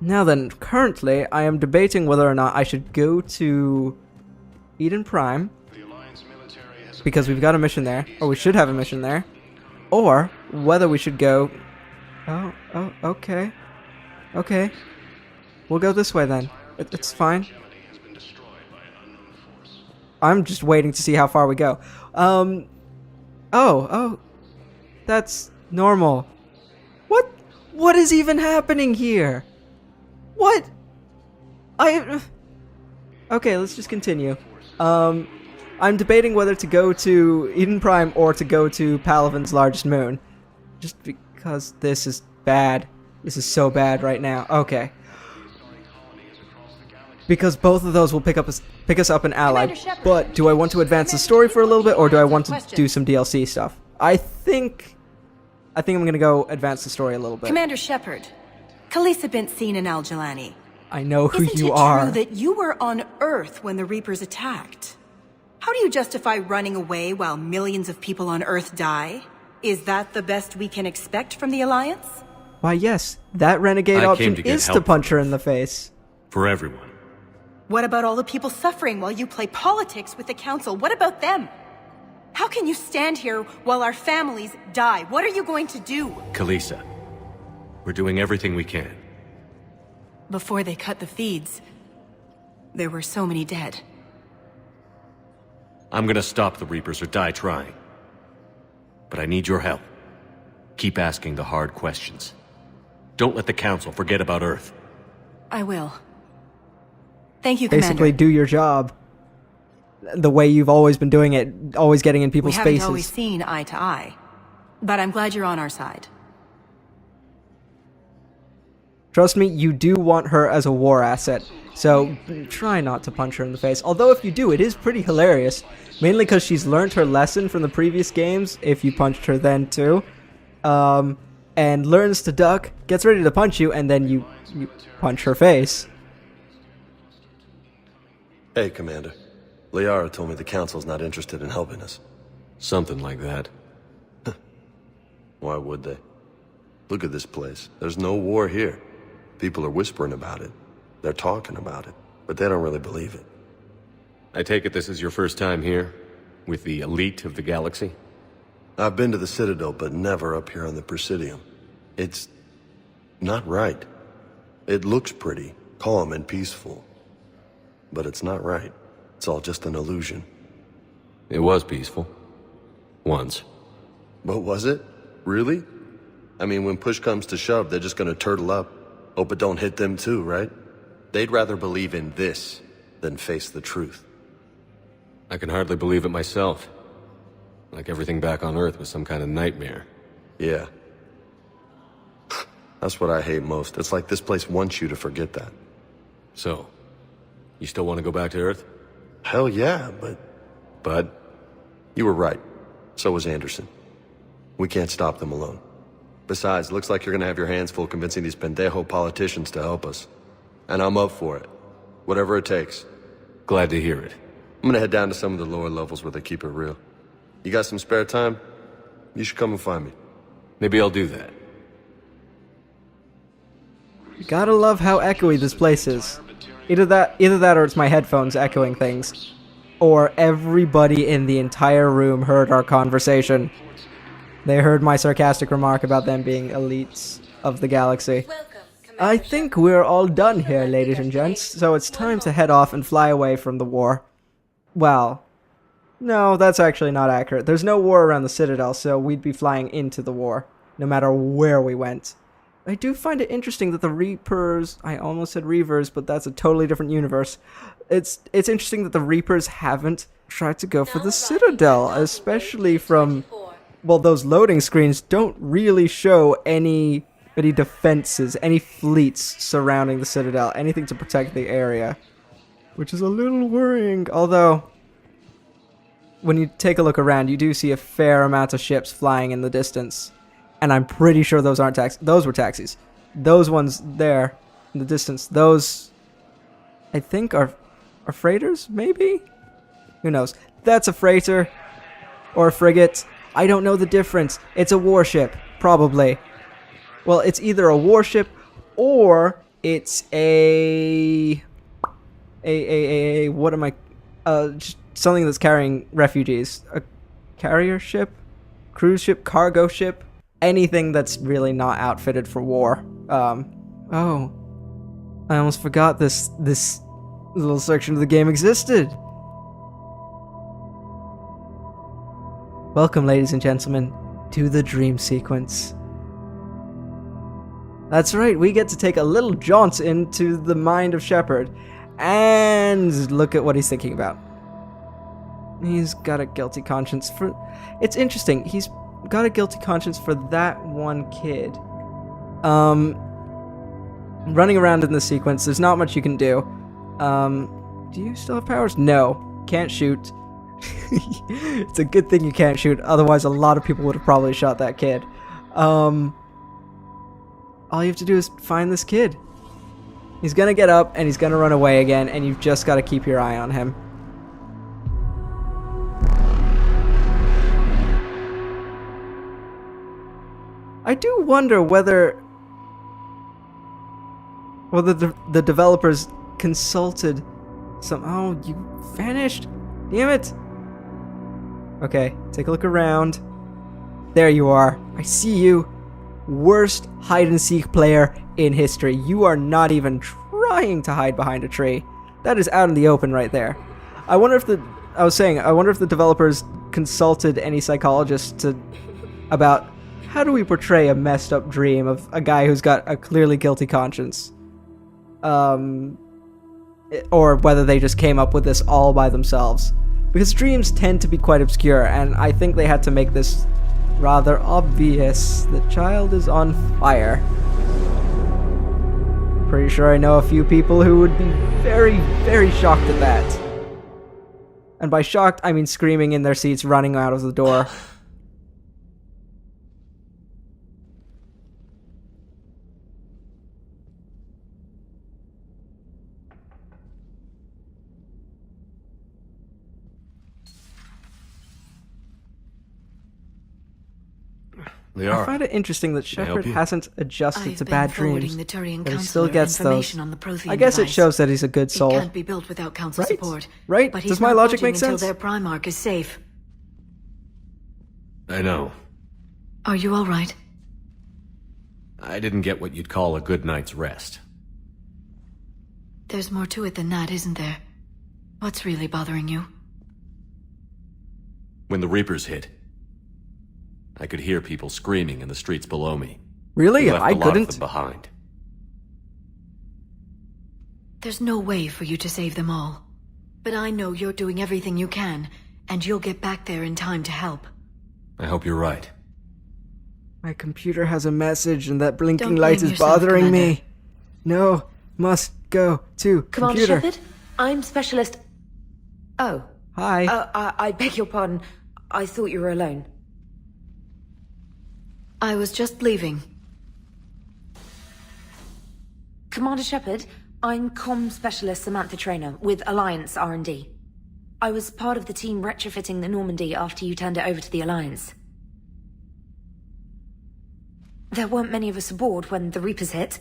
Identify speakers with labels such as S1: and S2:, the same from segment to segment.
S1: Now then, currently, I am debating whether or not I should go to Eden Prime, because we've got a mission there, or we should have a mission there, or whether we should go... Oh, okay. Okay. We'll go this way then. It's fine. I'm just waiting to see how far we go. Oh. That's normal. What is even happening here? What? Okay, let's just continue. I'm debating whether to go to Eden Prime or to go to Palaven's largest moon. Just because this is bad. This is so bad right now. Okay. Because both of those will pick us up an ally. But do I want to advance the story for a little bit, or do I want to do some DLC stuff? I think I'm gonna go advance the story a little bit.
S2: Commander Shepard, Khaleesa bint Seen and Al-Jalani.
S1: I know who you
S2: are.
S1: are.
S2: Isn't it true that you were on Earth when the Reapers attacked? How do you justify running away while millions of people on Earth die? Is that the best we can expect from the Alliance?
S1: Why, yes. That renegade option is to punch her in the face.
S3: For everyone.
S2: What about all the people suffering while you play politics with the Council? What about them? How can you stand here while our families die? What are you going to do?
S3: Khaleesa, we're doing everything we can.
S2: Before they cut the feeds, there were so many dead.
S3: I'm gonna stop the Reapers or die trying. But I need your help. Keep asking the hard questions. Don't let the Council forget about Earth.
S2: I will. Thank you, Commander.
S1: Basically, do your job. The way you've always been doing it, always getting in people's faces.
S2: We haven't always seen eye to eye, but I'm glad you're on our side.
S1: Trust me, you do want her as a war asset, so try not to punch her in the face. Although if you do, it is pretty hilarious. Mainly because she's learned her lesson from the previous games, if you punched her then too. And learns to duck, gets ready to punch you, and then you punch her face.
S4: Hey, Commander. Liara told me the Council's not interested in helping us.
S3: Something like that.
S4: Why would they? Look at this place. There's no war here. People are whispering about it. They're talking about it, but they don't really believe it.
S3: I take it this is your first time here? With the elite of the galaxy?
S4: I've been to the Citadel, but never up here on the Presidium. It's not right. It looks pretty, calm and peaceful. But it's not right. It's all just an illusion.
S3: It was peaceful. Once.
S4: But was it? Really? I mean, when push comes to shove, they're just gonna turtle up. Hope it don't hit them too, right? They'd rather believe in this than face the truth.
S3: I can hardly believe it myself. Like everything back on Earth was some kind of nightmare.
S4: Yeah. That's what I hate most. It's like this place wants you to forget that.
S3: So, you still want to go back to Earth?
S4: Hell yeah, but...
S3: Bud?
S4: You were right. So was Anderson. We can't stop them alone. Besides, looks like you're gonna have your hands full convincing these pendejo politicians to help us. And I'm up for it. Whatever it takes.
S3: Glad to hear it.
S4: I'm gonna head down to some of the lower levels where they keep it real. You got some spare time? You should come and find me.
S3: Maybe I'll do that.
S1: You gotta love how echoey this place is. Either that or it's my headphones echoing things. Or everybody in the entire room heard our conversation. They heard my sarcastic remark about them being elites of the galaxy. I think we're all done here, ladies and gents, so it's time to head off and fly away from the war. Well, no, that's actually not accurate. There's no war around the Citadel, so we'd be flying into the war, no matter where we went. I do find it interesting that the Reapers... I almost said Reavers, but that's a totally different universe. It's interesting that the Reapers haven't tried to go for the Citadel, especially from... Well, those loading screens don't really show any defenses, any fleets surrounding the Citadel, anything to protect the area. Which is a little worrying, although... When you take a look around, you do see a fair amount of ships flying in the distance. And I'm pretty sure those aren't taxis. Those were taxis. Those ones there, in the distance, those... I think are freighters, maybe? Who knows? That's a freighter. Or a frigate. I don't know the difference. It's a warship, probably. Well, it's either a warship or It's a what am I? Just something that's carrying refugees. A carrier ship, cruise ship, cargo ship, anything that's really not outfitted for war. Oh, I almost forgot this little section of the game existed. Welcome, ladies and gentlemen, to the dream sequence. That's right, we get to take a little jaunt into the mind of Shepard and look at what he's thinking about. He's got a guilty conscience for... It's interesting, he's got a guilty conscience for that one kid. Running around in this sequence, there's not much you can do. Do you still have powers? No, can't shoot. It's a good thing you can't shoot, otherwise a lot of people would have probably shot that kid. All you have to do is find this kid. He's gonna get up and he's gonna run away again, and you've just got to keep your eye on him. I do wonder whether the developers consulted some... Oh, you vanished? Damn it! Okay, take a look around. There you are. I see you. Worst hide-and-seek player in history. You are not even trying to hide behind a tree. That is out in the open right there. I wonder if the developers consulted any psychologists about how do we portray a messed up dream of a guy who's got a clearly guilty conscience. Or whether they just came up with this all by themselves. Because dreams tend to be quite obscure, and I think they had to make this rather obvious. The child is on fire. Pretty sure I know a few people who would be very, very shocked at that. And by shocked, I mean screaming in their seats, running out of the door. I find it interesting that Shepard hasn't adjusted to bad dreams, but he still gets those. I guess it shows that he's a good soul.
S5: It can't be built without council support.
S1: Right?
S5: But
S1: Does my logic make sense?
S5: Until their Primarch is safe.
S3: I know.
S5: Are you all right?
S3: I didn't get what you'd call a good night's rest.
S5: There's more to it than that, isn't there? What's really bothering you?
S3: When the Reapers hit, I could hear people screaming in the streets below me.
S1: Really?
S3: We left
S1: I
S3: a lot
S1: couldn't.
S3: of them behind.
S5: There's no way for you to save them all. But I know you're doing everything you can, and you'll get back there in time to help.
S3: I hope you're right.
S1: My computer has a message, and that blinking
S5: Don't
S1: light
S5: blame
S1: is
S5: yourself,
S1: bothering
S5: Commander.
S1: me. No, must go to
S6: Commander
S1: computer.
S6: Shepard, I'm Specialist... Oh.
S1: Hi.
S6: I beg your pardon. I thought you were alone.
S5: I was just leaving.
S6: Commander Shepard, I'm Comm Specialist Samantha Traynor with Alliance R&D. I was part of the team retrofitting the Normandy after you turned it over to the Alliance. There weren't many of us aboard when the Reapers hit.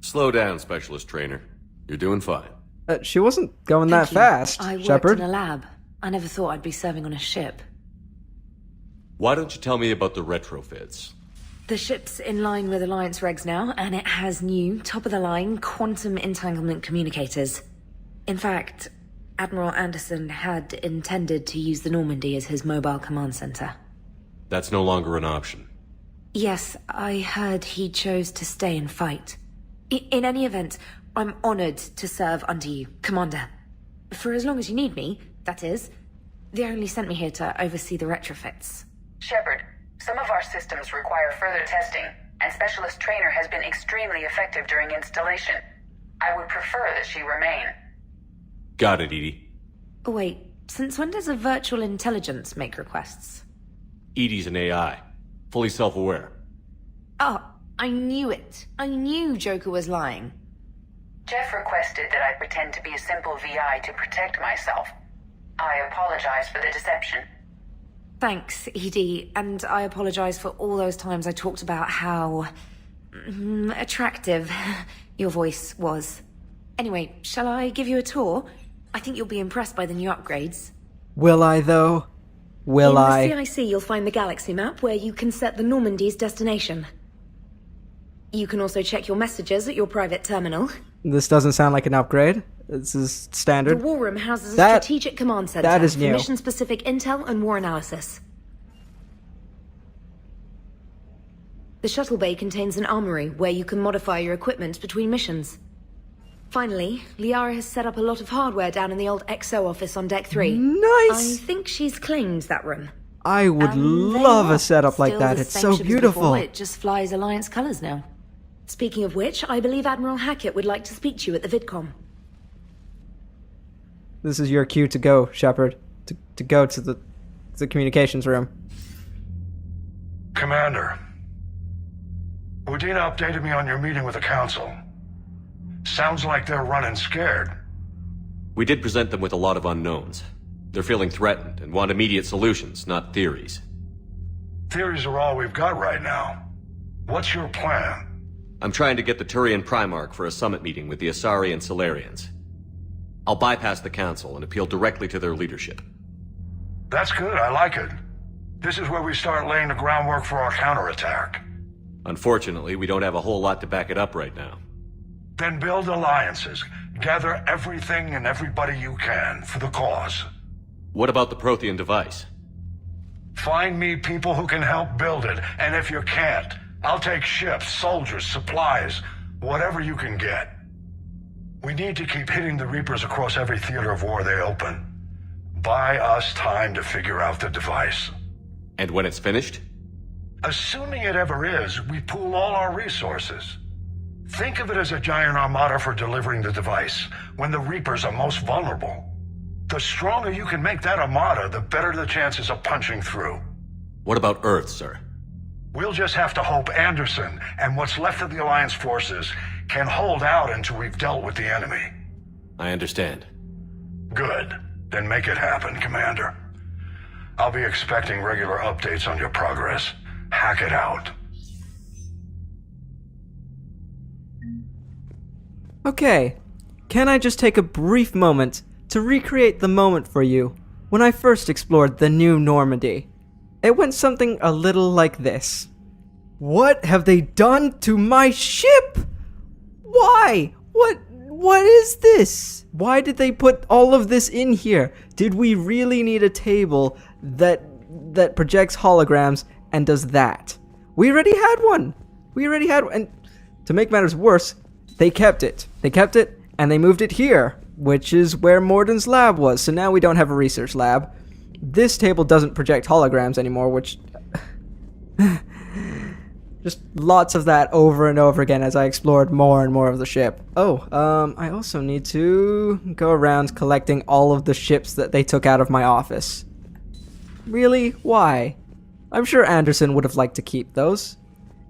S3: Slow down, Specialist Trainer. You're doing fine.
S1: She wasn't going that
S6: Thank you.
S1: fast,
S6: I worked
S1: Shepard.
S6: in a lab. I never thought I'd be serving on a ship.
S3: Why don't you tell me about the retrofits?
S6: The ship's in line with Alliance regs now, and it has new, top-of-the-line, quantum entanglement communicators. In fact, Admiral Anderson had intended to use the Normandy as his mobile command center.
S3: That's no longer an option.
S6: Yes, I heard he chose to stay and fight. In any event, I'm honored to serve under you, Commander. For as long as you need me, that is. They only sent me here to oversee the retrofits.
S7: Shepard, some of our systems require further testing, and Specialist Trainer has been extremely effective during installation. I would prefer that she remain.
S3: Got it, Edie.
S6: Wait, since when does a virtual intelligence make requests?
S3: Edie's an AI. Fully self-aware.
S6: Oh, I knew it. I knew Joker was lying.
S7: Jeff requested that I pretend to be a simple VI to protect myself. I apologize for the deception.
S6: Thanks, Edie, and I apologize for all those times I talked about how Attractive, your voice was. Anyway, shall I give you a tour? I think you'll be impressed by the new upgrades.
S1: Will I, though? Will I?
S6: In the CIC, you'll find the galaxy map where you can set the Normandy's destination. You can also check your messages at your private terminal.
S1: This doesn't sound like an upgrade. This is
S6: The
S1: standard.
S6: war room houses a
S1: That-
S6: strategic command center
S1: that is
S6: for
S1: new.
S6: mission-specific intel and war analysis. The shuttle bay contains an armory where you can modify your equipment between missions. Finally, Liara has set up a lot of hardware down in the old XO office on Deck 3. I
S1: Nice!
S6: think she's claimed that room.
S1: I would
S6: And there
S1: love
S6: you are.
S1: a setup like
S6: Still
S1: that.
S6: the
S1: It's
S6: same
S1: so
S6: ship as
S1: beautiful.
S6: before, it just flies Alliance colors now. Speaking of which, I believe Admiral Hackett would like to speak to you at the VidCom.
S1: This is your cue to go, Shepard. To go to the communications room.
S8: Commander, Udina updated me on your meeting with the Council. Sounds like they're running scared.
S3: We did present them with a lot of unknowns. They're feeling threatened and want immediate solutions, not theories.
S8: Theories are all we've got right now. What's your plan?
S3: I'm trying to get the Turian Primarch for a summit meeting with the Asari and Solarians. I'll bypass the Council and appeal directly to their leadership.
S8: That's good, I like it. This is where we start laying the groundwork for our counterattack.
S3: Unfortunately, we don't have a whole lot to back it up right now.
S8: Then build alliances. Gather everything and everybody you can for the cause.
S3: What about the Prothean device?
S8: Find me people who can help build it, and if you can't, I'll take ships, soldiers, supplies, whatever you can get. We need to keep hitting the Reapers across every theater of war they open. Buy us time to figure out the device.
S3: And when it's finished?
S8: Assuming it ever is, we pool all our resources. Think of it as a giant armada for delivering the device, when the Reapers are most vulnerable. The stronger you can make that armada, the better the chances of punching through.
S3: What about Earth, sir?
S8: We'll just have to hope Anderson and what's left of the Alliance forces can hold out until we've dealt with the enemy.
S3: I understand.
S8: Good. Then make it happen, Commander. I'll be expecting regular updates on your progress. Hack it out.
S1: Okay, can I just take a brief moment to recreate the moment for you when I first explored the new Normandy? It went something a little like this. What have they done to my ship? Why? What is this? Why did they put all of this in here? Did we really need a table that projects holograms and does that? We already had one. And to make matters worse, they kept it. And they moved it here, which is where Morden's lab was. So now we don't have a research lab. This table doesn't project holograms anymore, which... Just lots of that over and over again as I explored more and more of the ship. I also need to go around collecting all of the ships that they took out of my office. Really? Why? I'm sure Anderson would have liked to keep those.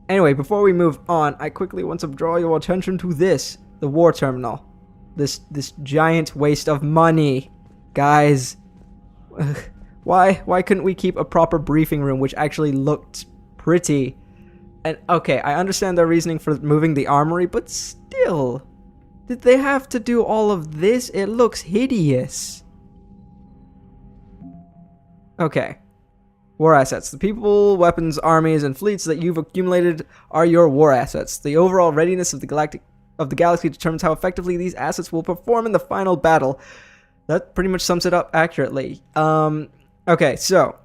S1: Anyway, before we move on, I quickly want to draw your attention to this. The war terminal. This giant waste of money. Guys. Why couldn't we keep a proper briefing room which actually looked pretty? And okay, I understand their reasoning for moving the armory, but still. Did they have to do all of this? It looks hideous. Okay. War assets. The people, weapons, armies, and fleets that you've accumulated are your war assets. The overall readiness of the galaxy determines how effectively these assets will perform in the final battle. That pretty much sums it up accurately. Okay, so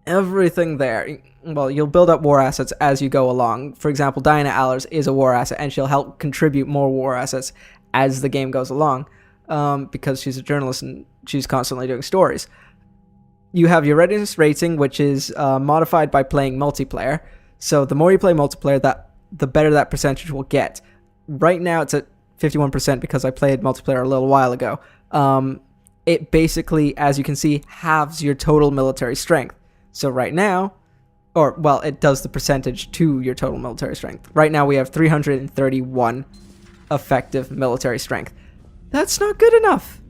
S1: everything there. Well, you'll build up war assets as you go along. For example, Diana Allers is a war asset, and she'll help contribute more war assets as the game goes along, because she's a journalist and she's constantly doing stories. You have your readiness rating, which is modified by playing multiplayer. So the more you play multiplayer, the better that percentage will get. Right now, it's at 51% because I played multiplayer a little while ago. It basically, as you can see, halves your total military strength. So right now, it does the percentage to your total military strength. Right now we have 331 effective military strength. That's not good enough.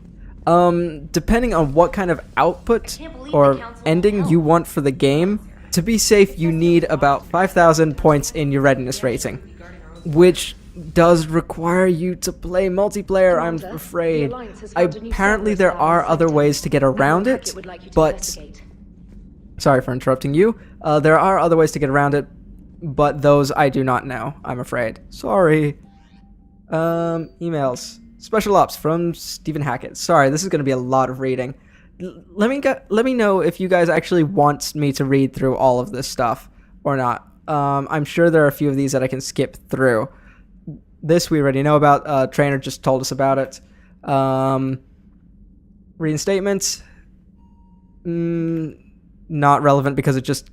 S1: Depending on what kind of output or ending you want for the game, to be safe, you need about 5,000 points in your readiness rating, which does require you to play multiplayer, I'm afraid. Apparently there are other ways to get around it, but... Sorry for interrupting you. There are other ways to get around it, but those I do not know, I'm afraid. Sorry. Emails. Special Ops from Stephen Hackett. Sorry, this is going to be a lot of reading. Let me know if you guys actually want me to read through all of this stuff or not. I'm sure there are a few of these that I can skip through. This we already know about. Trainer just told us about it. Reinstatement. Not relevant because it just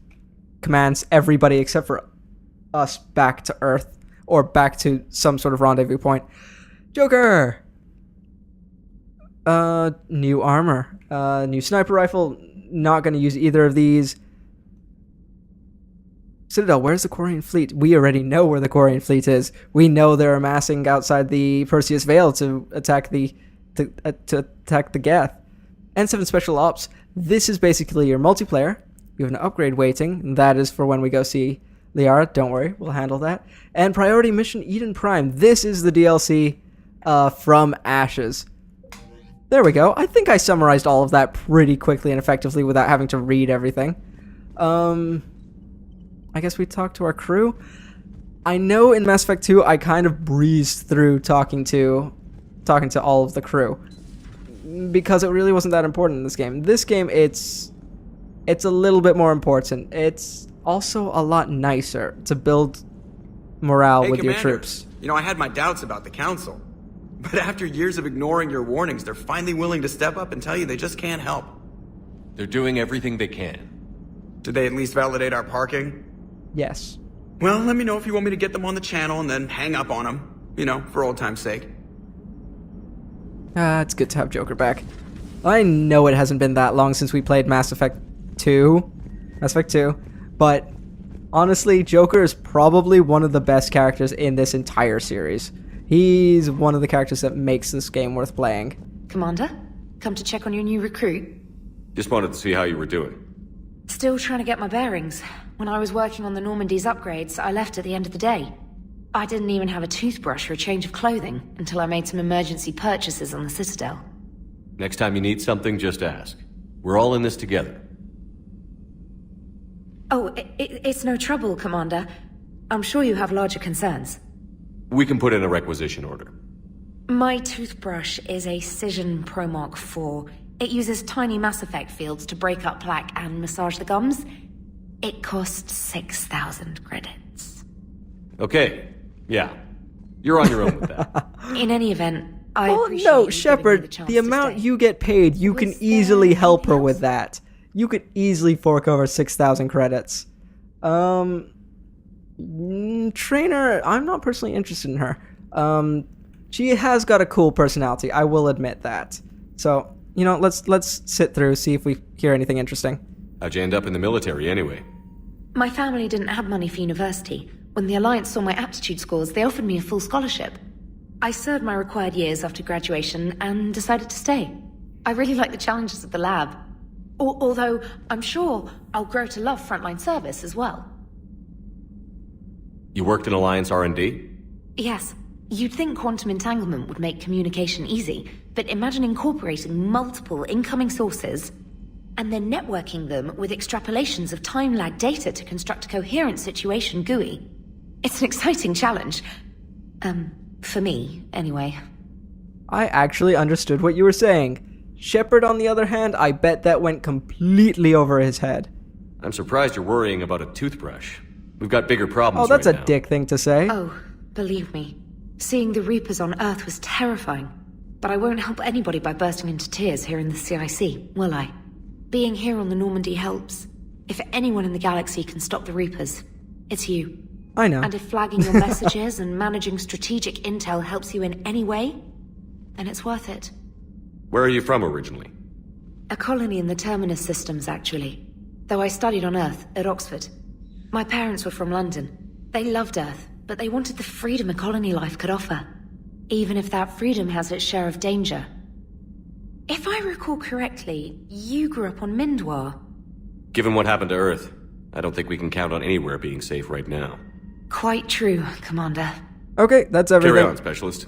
S1: commands everybody except for us back to Earth or back to some sort of rendezvous point. Joker! New armor. New sniper rifle. Not going to use either of these. Citadel, where's the Quarian fleet? We already know where the Quarian fleet is. We know they're amassing outside the Perseus Vale to attack the Geth. N7 Special Ops. This is basically your multiplayer. You have an upgrade waiting. That is for when we go see Liara. Don't worry, we'll handle that. And Priority Mission Eden Prime. This is the DLC from Ashes. There we go. I think I summarized all of that pretty quickly and effectively without having to read everything. I guess we talked to our crew. I know in Mass Effect 2 I kind of breezed through talking to all of the crew because it really wasn't that important in this game. This game it's a little bit more important. It's also a lot nicer to build morale with
S9: Commander,
S1: your troops.
S9: You know, I had my doubts about the Council. But after years of ignoring your warnings, they're finally willing to step up and tell you they just can't help.
S3: They're doing everything they can.
S9: Did they at least validate our parking?
S1: Yes.
S9: Well, let me know if you want me to get them on the channel and then hang up on them. You know, for old time's sake.
S1: It's good to have Joker back. I know it hasn't been that long since we played Mass Effect 2. But honestly, Joker is probably one of the best characters in this entire series. He's one of the characters that makes this game worth playing.
S6: Commander, come to check on your new recruit.
S3: Just wanted to see how you were doing.
S6: Still trying to get my bearings. When I was working on the Normandy's upgrades, I left at the end of the day. I didn't even have a toothbrush or a change of clothing until I made some emergency purchases on the Citadel.
S3: Next time you need something, just ask. We're all in this together.
S6: Oh, it's no trouble, Commander. I'm sure you have larger concerns.
S3: We can put in a requisition order.
S6: My toothbrush is a Cision Pro Mark IV. It uses tiny Mass Effect fields to break up plaque and massage the gums. It costs 6,000 credits.
S3: Okay, yeah. You're on your own with that.
S6: In any event, I appreciate
S1: no,
S6: you giving me
S1: Shepard,
S6: chance
S1: the
S6: to
S1: amount
S6: stay.
S1: you get paid, you can easily help her with that. You could easily fork over 6,000 credits. Trainer, I'm not personally interested in her. She has got a cool personality, I will admit that. So, you know, let's sit through, see if we hear anything interesting.
S3: How'd you end up in the military anyway?
S6: My family didn't have money for university. When the Alliance saw my aptitude scores, they offered me a full scholarship. I served my required years after graduation and decided to stay. I really like the challenges of the lab. Although, I'm sure I'll grow to love frontline service as well.
S3: You worked in Alliance R&D?
S6: Yes. You'd think quantum entanglement would make communication easy, but imagine incorporating multiple incoming sources and then networking them with extrapolations of time-lag data to construct a coherent situation GUI. It's an exciting challenge. For me, anyway.
S1: I actually understood what you were saying. Shepard, on the other hand, I bet that went completely over his head.
S3: I'm surprised you're worrying about a toothbrush. We've got bigger problems.
S1: Oh, that's
S3: right
S1: a
S3: now.
S1: dick thing to say.
S6: Oh, believe me. Seeing the Reapers on Earth was terrifying. But I won't help anybody by bursting into tears here in the CIC, will I? Being here on the Normandy helps. If anyone in the galaxy can stop the Reapers, it's you.
S1: I know.
S6: And if flagging your messages and managing strategic intel helps you in any way, then it's worth it.
S3: Where are you from originally?
S6: A colony in the Terminus systems, actually. Though I studied on Earth, at Oxford. My parents were from London. They loved Earth, but they wanted the freedom a colony life could offer. Even if that freedom has its share of danger. If I recall correctly, you grew up on Mindwar.
S3: Given what happened to Earth, I don't think we can count on anywhere being safe right now.
S6: Quite true, Commander.
S1: Okay, that's everything.
S3: Carry on, Specialist.